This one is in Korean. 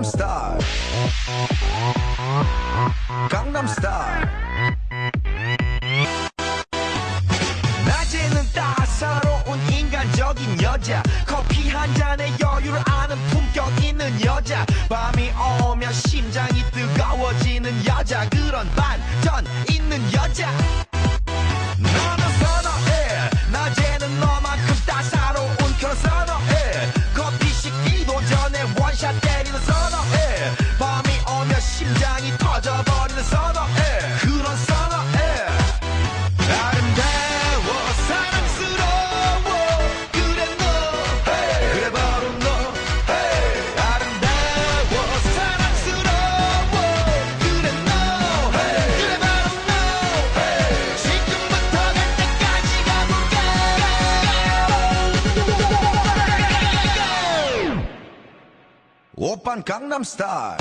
스타일 강남 스타일 낮에는 따사로운 인간적인 여자 커피 한 잔에 여유를 아는 품격 있는 여자 밤이 오면 심장이 뜨거워지는 여자 그런 반전 있는 여자 너는 선호해 낮에는 너만큼 따사로운 그런 선호해 커피 식기도 전에 원샷 때리는 선호해 밤이 오면 심장이 터져버리는 선호해 그런 선호해 아름다워 사랑스러워 그래 너 hey. 그래 바로 너 hey. 아름다워 사랑스러워 그래 너 hey. 그래 바로 너 hey. 지금부터 갈 때까지 가볼까 오빤 강남 스타일